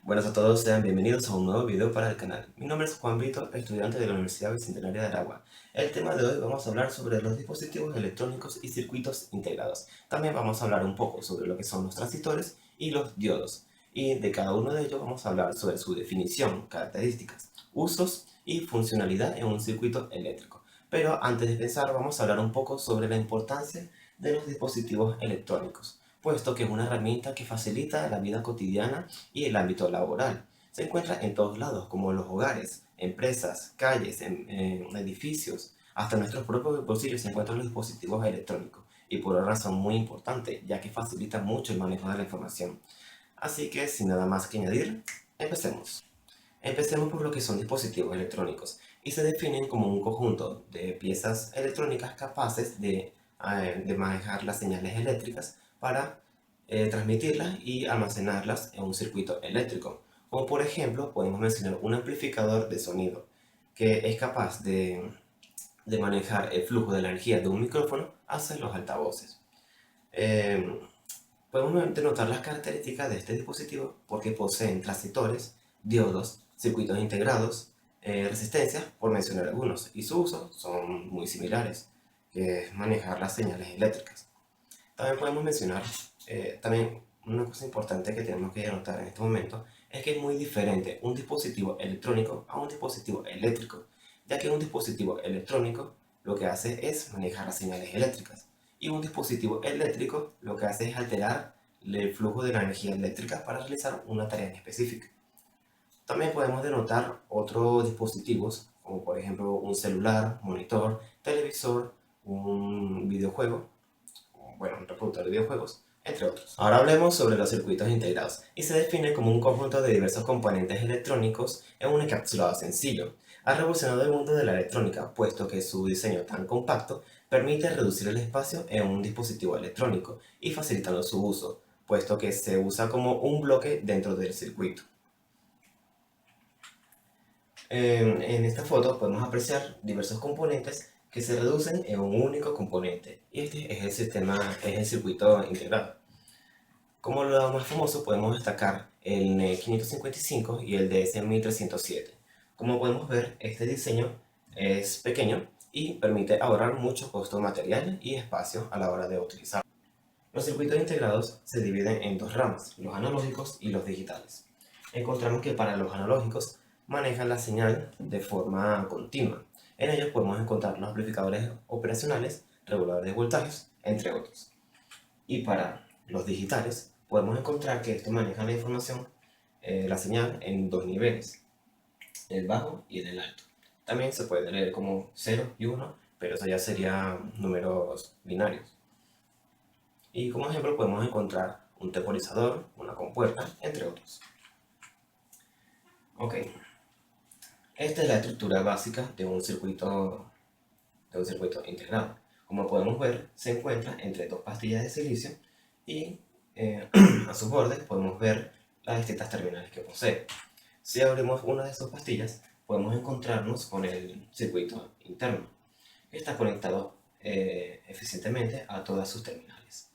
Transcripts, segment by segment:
Buenas a todos, sean bienvenidos a un nuevo video para el canal. Mi nombre es Juan Vito, estudiante de la Universidad Bicentenaria de Aragua. El tema de hoy vamos a hablar sobre los dispositivos electrónicos y circuitos integrados. También vamos a hablar un poco sobre lo que son los transistores y los diodos. Y de cada uno de ellos vamos a hablar sobre su definición, características, usos y funcionalidad en un circuito eléctrico. Pero antes de empezar vamos a hablar un poco sobre la importancia de los dispositivos electrónicos, puesto que es una herramienta que facilita la vida cotidiana y el ámbito laboral. Se encuentra en todos lados, como en los hogares, empresas, calles, en edificios, hasta en nuestros propios bolsillos se encuentran los dispositivos electrónicos, y por una razón muy importante, ya que facilita mucho el manejo de la información. Así que, sin nada más que añadir, empecemos. Empecemos por lo que son dispositivos electrónicos, y se definen como un conjunto de piezas electrónicas capaces de manejar las señales eléctricas para transmitirlas y almacenarlas en un circuito eléctrico. Como por ejemplo, podemos mencionar un amplificador de sonido que es capaz de manejar el flujo de la energía de un micrófono hacia los altavoces. Eh, Podemos denotar las características de este dispositivo porque poseen transistores, diodos, circuitos integrados, resistencias, por mencionar algunos, y su uso son muy similares, que es manejar las señales eléctricas. También podemos mencionar, también una cosa importante que tenemos que anotar en este momento, es que es muy diferente un dispositivo electrónico a un dispositivo eléctrico, ya que un dispositivo electrónico lo que hace es manejar las señales eléctricas, y un dispositivo eléctrico lo que hace es alterar el flujo de la energía eléctrica para realizar una tarea en específica. También podemos denotar otros dispositivos, como por ejemplo un celular, monitor, televisor, un videojuego, bueno, un reproductor de videojuegos, entre otros. Ahora hablemos sobre los circuitos integrados, y se define como un conjunto de diversos componentes electrónicos en un encapsulado sencillo. Ha revolucionado el mundo de la electrónica, puesto que su diseño tan compacto permite reducir el espacio en un dispositivo electrónico y facilitando su uso, puesto que se usa como un bloque dentro del circuito. En esta foto podemos apreciar diversos componentes que se reducen en un único componente, y este es el circuito integrado. Como lo más famoso podemos destacar el NE 555 y el DS 1307. Como podemos ver, este diseño es pequeño y permite ahorrar mucho costo material y espacio a la hora de utilizarlo. Los circuitos integrados se dividen en dos ramas, los analógicos y los digitales. Encontramos que para los analógicos manejan la señal de forma continua. En ellos podemos encontrar los amplificadores operacionales, reguladores de voltajes, entre otros. Y para los digitales podemos encontrar que estos manejan la información, la señal en dos niveles, el bajo y el alto. También se puede leer como 0 y 1, pero eso ya serían números binarios. Y como ejemplo podemos encontrar un temporizador, una compuerta, entre otros. Ok, esta es la estructura básica de un circuito integrado. Como podemos ver, se encuentra entre dos pastillas de silicio y a sus bordes podemos ver las distintas terminales que posee. Si abrimos una de sus pastillas, podemos encontrarnos con el circuito interno, que está conectado eficientemente a todas sus terminales.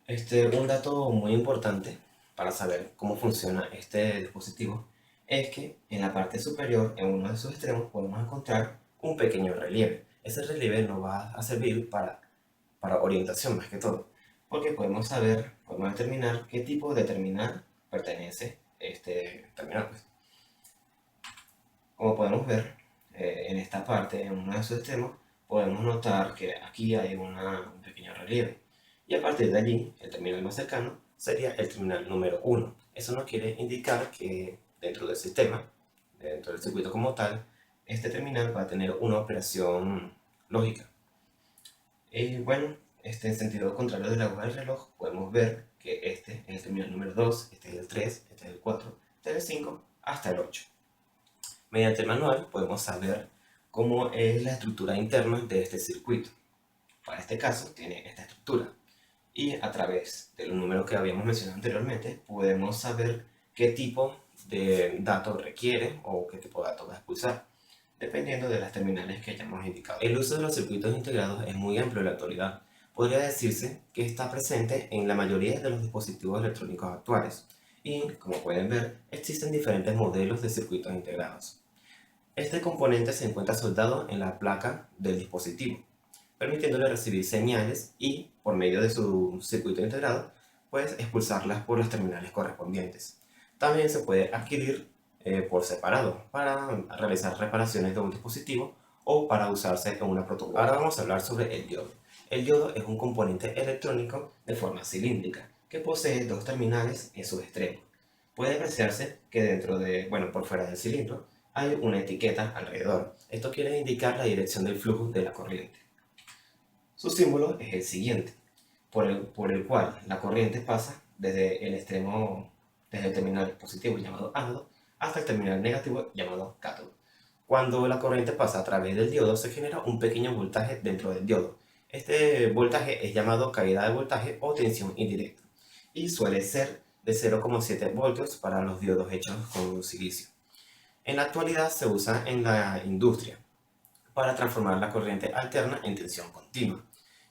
Un dato muy importante para saber cómo funciona este dispositivo es que en la parte superior, en uno de sus extremos, podemos encontrar un pequeño relieve. Ese relieve nos va a servir para orientación más que todo, porque podemos determinar qué tipo de terminal pertenece este terminal. Pues. Como podemos ver, en esta parte, en uno de sus extremos, podemos notar que aquí hay un pequeño relieve. Y a partir de allí, el terminal más cercano sería el terminal número 1. Eso nos quiere indicar que dentro del sistema, dentro del circuito como tal, este terminal va a tener una operación lógica. Y bueno, en sentido contrario de la aguja del reloj, podemos ver que este es el terminal número 2, este es el 3, este es el 4, este es el 5, hasta el 8. Mediante el manual podemos saber cómo es la estructura interna de este circuito. Para este caso tiene esta estructura, y a través de los números que habíamos mencionado anteriormente podemos saber qué tipo de datos requiere o qué tipo de datos va a expulsar, dependiendo de las terminales que hayamos indicado. El uso de los circuitos integrados es muy amplio en la actualidad. Podría decirse que está presente en la mayoría de los dispositivos electrónicos actuales. Y como pueden ver, existen diferentes modelos de circuitos integrados. Este componente se encuentra soldado en la placa del dispositivo, permitiéndole recibir señales y, por medio de su circuito integrado, pues expulsarlas por las terminales correspondientes. También se puede adquirir por separado para realizar reparaciones de un dispositivo o para usarse en una protoboard. Ahora vamos a hablar sobre el diodo. El diodo es un componente electrónico de forma cilíndrica que posee dos terminales en sus extremos. Puede apreciarse que por fuera del cilindro, hay una etiqueta alrededor. Esto quiere indicar la dirección del flujo de la corriente. Su símbolo es el siguiente, por el cual la corriente pasa desde el terminal positivo llamado ánodo hasta el terminal negativo llamado cátodo. Cuando la corriente pasa a través del diodo se genera un pequeño voltaje dentro del diodo. Este voltaje es llamado caída de voltaje o tensión indirecta y suele ser de 0,7 voltios para los diodos hechos con silicio. En la actualidad se usa en la industria para transformar la corriente alterna en tensión continua.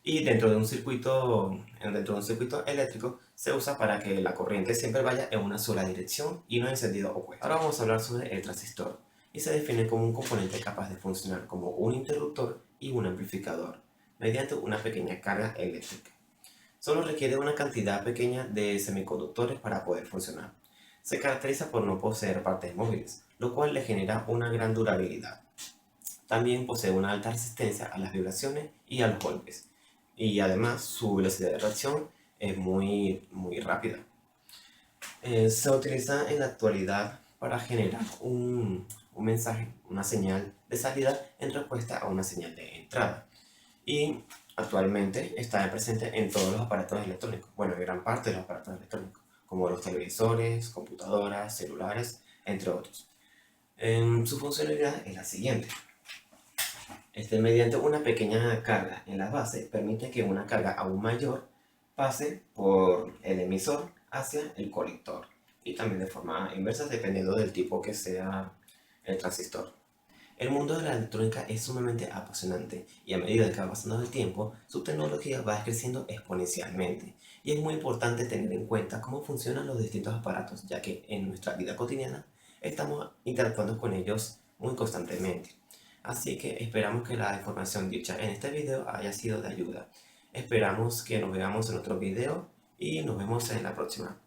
Y dentro de un circuito eléctrico se usa para que la corriente siempre vaya en una sola dirección y no en sentido opuesto. Ahora vamos a hablar sobre el transistor y se define como un componente capaz de funcionar como un interruptor y un amplificador mediante una pequeña carga eléctrica. Solo requiere una cantidad pequeña de semiconductores para poder funcionar. Se caracteriza por no poseer partes móviles, lo cual le genera una gran durabilidad. También posee una alta resistencia a las vibraciones y a los golpes. Y además su velocidad de reacción es muy rápida. Se utiliza en la actualidad para generar un mensaje, una señal de salida en respuesta a una señal de entrada. Y actualmente está presente en todos los aparatos electrónicos, bueno, en gran parte de los aparatos electrónicos, como los televisores, computadoras, celulares, entre otros. Su funcionalidad es la siguiente. Mediante una pequeña carga en la base, permite que una carga aún mayor pase por el emisor hacia el colector y también de forma inversa dependiendo del tipo que sea el transistor. El mundo de la electrónica es sumamente apasionante y a medida que va pasando el tiempo, su tecnología va creciendo exponencialmente y es muy importante tener en cuenta cómo funcionan los distintos aparatos, ya que en nuestra vida cotidiana estamos interactuando con ellos muy constantemente. Así que esperamos que la información dicha en este video haya sido de ayuda. Esperamos que nos veamos en otro video y nos vemos en la próxima.